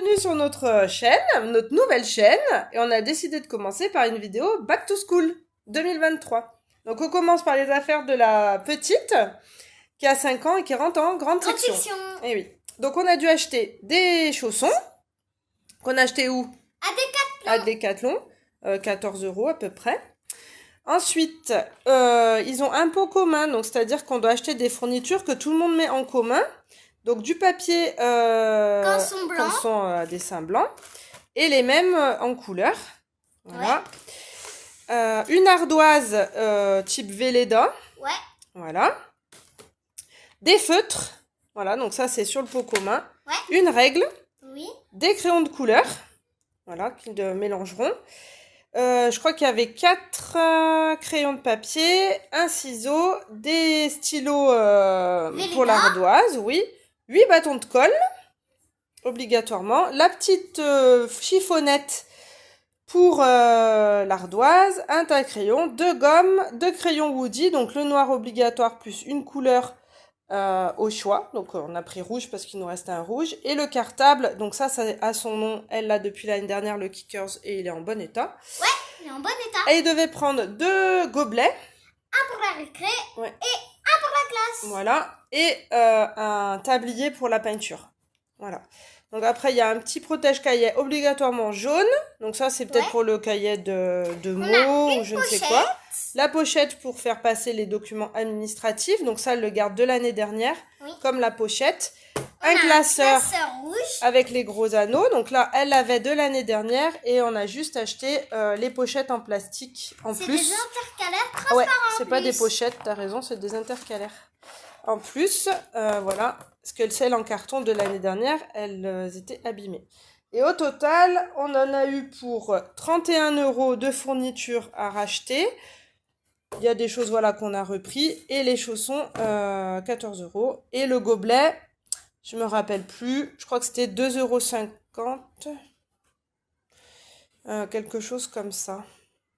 Bienvenue sur notre chaîne, notre nouvelle chaîne, et on a décidé de commencer par une vidéo Back to School 2023. Donc on commence par les affaires de la petite, qui a 5 ans et qui rentre en grande section. Et oui. Donc on a dû acheter des chaussons, qu'on a acheté où? À Decathlon, 14 € à peu près. Ensuite, ils ont un pot commun, donc c'est-à-dire qu'on doit acheter des fournitures que tout le monde met en commun. Donc du papier canson à dessin blanc et les mêmes en couleur. Voilà. Ouais. Une ardoise type Velleda. Ouais. Voilà. Des feutres. Voilà, donc ça c'est sur le pot commun. Ouais. Une règle. Oui. Des crayons de couleur. Voilà, qu'ils mélangeront. Je crois qu'il y avait 4 crayons de papier, un ciseau, des stylos pour l'ardoise, oui. 8 bâtons de colle, obligatoirement. La petite chiffonnette pour l'ardoise, un taille-crayon, 2 gommes, 2 crayons Woody, donc le noir obligatoire plus une couleur au choix. Donc on a pris rouge parce qu'il nous reste un rouge. Et le cartable, donc ça a son nom, elle l'a depuis l'année dernière, le Kickers, et il est en bon état. Ouais, il est en bon état. Et il devait prendre 2 gobelets. Un pour la récré et un pour la classe. Voilà. Et un tablier pour la peinture. Voilà. Donc après, il y a un petit protège-cahier obligatoirement jaune. Donc ça, c'est peut-être pour le cahier de mots ou je ne sais quoi. La pochette pour faire passer les documents administratifs. Donc ça, elle le garde de l'année dernière. Oui. Comme la pochette. Un classeur rouge avec les gros anneaux. Donc là, elle l'avait de l'année dernière. Et on a juste acheté les pochettes en plastique en plus. C'est des intercalaires transparents. Ouais, c'est pas des pochettes, t'as raison, c'est des intercalaires. En plus, voilà, parce que celles en carton de l'année dernière, elles étaient abîmées. Et au total, on en a eu pour 31 € de fournitures à racheter. Il y a des choses, voilà, qu'on a repris. Et les chaussons, 14 €. Et le gobelet, je me rappelle plus, je crois que c'était 2,50 €. Quelque chose comme ça.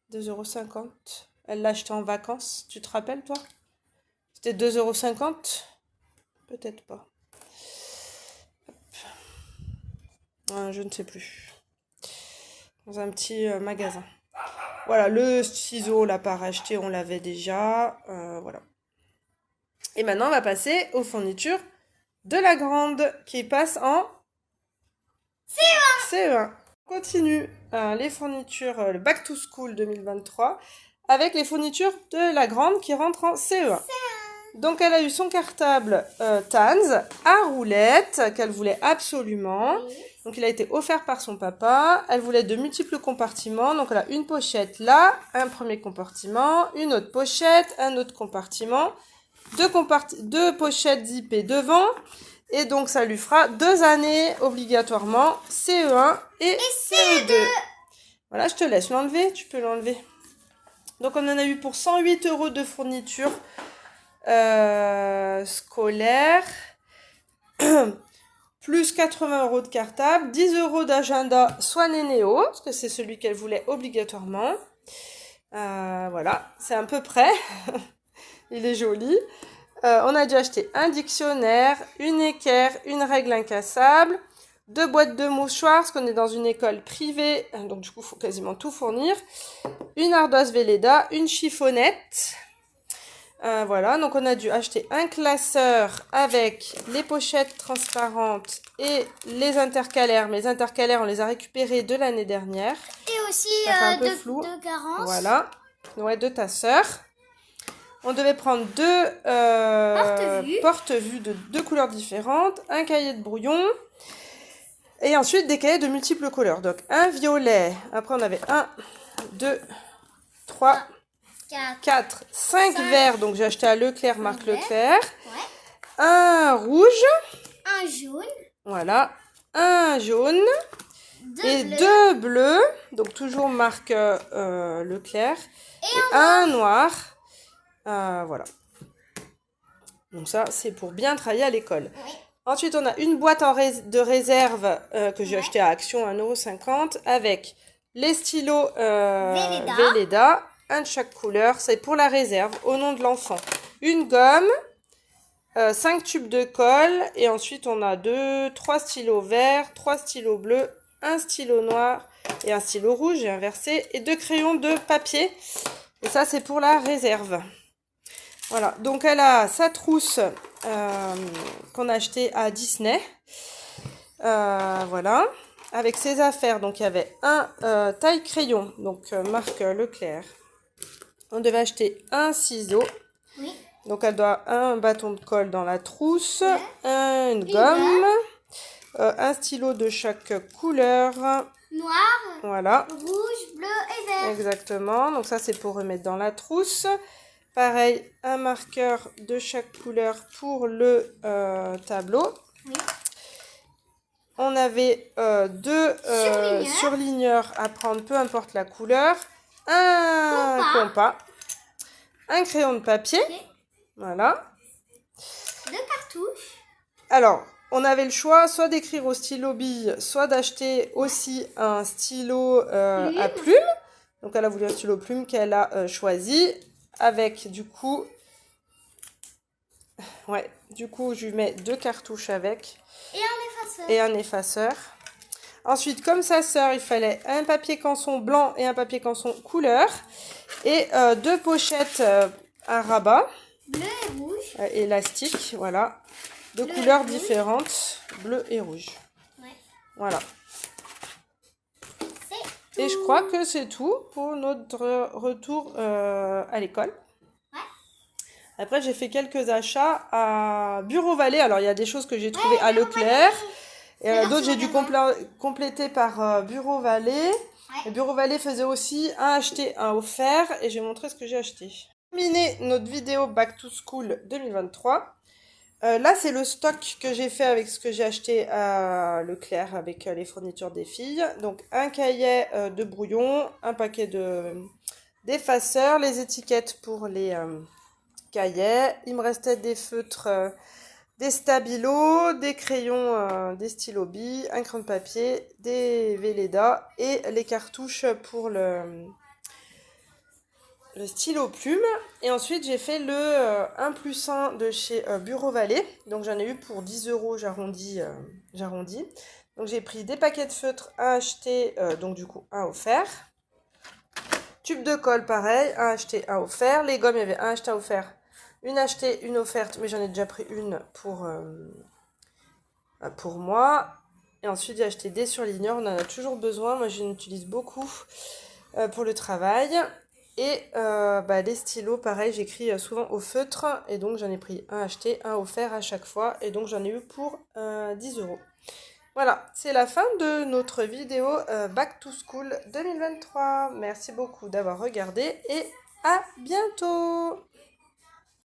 2,50 €. Elle l'a acheté en vacances, tu te rappelles, toi? C'était 2,50 €? Peut-être pas. Je ne sais plus. Dans un petit magasin. Voilà, le ciseau, on l'a pas racheté, on l'avait déjà. Voilà. Et maintenant, on va passer aux fournitures de la grande qui passe en CE1. On continue les fournitures, le Back to School 2023, avec les fournitures de la grande qui rentre en CE1. Donc elle a eu son cartable Tanz à roulette qu'elle voulait absolument. Oui. Donc il a été offert par son papa. Elle voulait de multiples compartiments. Donc elle a une pochette là, un premier compartiment, une autre pochette, un autre compartiment, deux pochettes zippées devant. Et donc ça lui fera 2 années obligatoirement, CE1 et CE2. Voilà, je te laisse l'enlever, tu peux l'enlever. Donc on en a eu pour 108 € de fourniture scolaire, plus 80 € de cartable, 10 € d'agenda soit Nénéo, parce que c'est celui qu'elle voulait obligatoirement. Voilà, c'est à peu près. Il est joli. On a dû acheter un dictionnaire, une équerre, une règle incassable, 2 boîtes de mouchoirs, parce qu'on est dans une école privée, donc du coup, il faut quasiment tout fournir. Une ardoise Velleda, une chiffonnette. Voilà, donc on a dû acheter un classeur avec les pochettes transparentes et les intercalaires. Mais les intercalaires, on les a récupérés de l'année dernière. Et aussi de Garance. Voilà, ouais, de ta sœur. On devait prendre 2 porte-vues de 2 couleurs différentes, un cahier de brouillon et ensuite des cahiers de multiples couleurs. Donc un violet, après on avait 1, 2, 3, 4, 5 verts, donc j'ai acheté à Leclerc, marque Leclerc. Ouais. Un rouge. Un jaune. Voilà, un jaune. 2 bleus, donc toujours marque Leclerc. Et un noir. Voilà. Donc ça, c'est pour bien travailler à l'école. Oui. Ensuite, on a une boîte de réserve que j'ai acheté à Action, 1,50 € avec les stylos Velleda, un de chaque couleur. C'est pour la réserve, au nom de l'enfant. Une gomme, 5 tubes de colle et ensuite on a 3 stylos verts, 3 stylos bleus, un stylo noir et un stylo rouge, j'ai inversé, et 2 crayons de papier. Et ça c'est pour la réserve. Voilà, donc elle a sa trousse qu'on a achetée à Disney. Voilà, avec ses affaires. Donc il y avait un taille crayon, donc marque Leclerc. On devait acheter un ciseau. Oui. Donc elle doit un bâton de colle dans la trousse, Ouais. une gomme, un stylo de chaque couleur. Noir, Voilà. rouge, bleu et vert. Exactement. Donc ça c'est pour remettre dans la trousse. Pareil, un marqueur de chaque couleur pour le tableau. Oui. On avait 2 surligneurs à prendre, peu importe la couleur. Un compas. Un crayon de papier. Oui. Voilà. 2 cartouches. Alors, on avait le choix soit d'écrire au stylo bille, soit d'acheter aussi un stylo à plume. Donc elle a voulu un stylo plume qu'elle a choisi. Avec du coup... Ouais, du coup je lui mets 2 cartouches avec. Et un effaceur. Et un effaceur. Ensuite, comme sa sœur, il fallait un papier canson blanc et un papier canson couleur. Et 2 pochettes à rabat. Bleu et rouge. Élastique, voilà. De Bleu couleurs et rouge. différentes, bleu et rouge. Ouais. Voilà. C'est Et je crois que c'est tout pour notre retour à l'école. Ouais. Après, j'ai fait quelques achats à Bureau Vallée. Alors, il y a des choses que j'ai trouvées à Leclerc. Et d'autres, j'ai dû compléter par Bureau Vallée. Ouais. Et Bureau Vallée faisait aussi un acheté, un offert. Et je vais montrer ce que j'ai acheté. Terminé notre vidéo Back to School 2023. Là, c'est le stock que j'ai fait avec ce que j'ai acheté à Leclerc avec les fournitures des filles. Donc, un cahier de brouillon, un paquet d'effaceurs, les étiquettes pour les cahiers. Il me restait des feutres, des stabilos, des crayons, des stylos billes, un crayon de papier, des Velleda et les cartouches pour le stylo plume. Et ensuite j'ai fait le 1+1 de chez Bureau Vallée. Donc j'en ai eu pour 10 €, j'arrondis. Donc j'ai pris des paquets de feutres à acheter, donc du coup un offert. Tube de colle pareil, un acheté, un offert. Les gommes, il y avait un acheté, un offert. Une achetée, une offerte, mais j'en ai déjà pris une pour moi. Et ensuite j'ai acheté des surligneurs, on en a toujours besoin. Moi j'en utilise beaucoup pour le travail. Et les stylos, pareil, j'écris souvent au feutre. Et donc, j'en ai pris un acheté, un offert à chaque fois. Et donc, j'en ai eu pour 10 €. Voilà, c'est la fin de notre vidéo Back to School 2023. Merci beaucoup d'avoir regardé et à bientôt!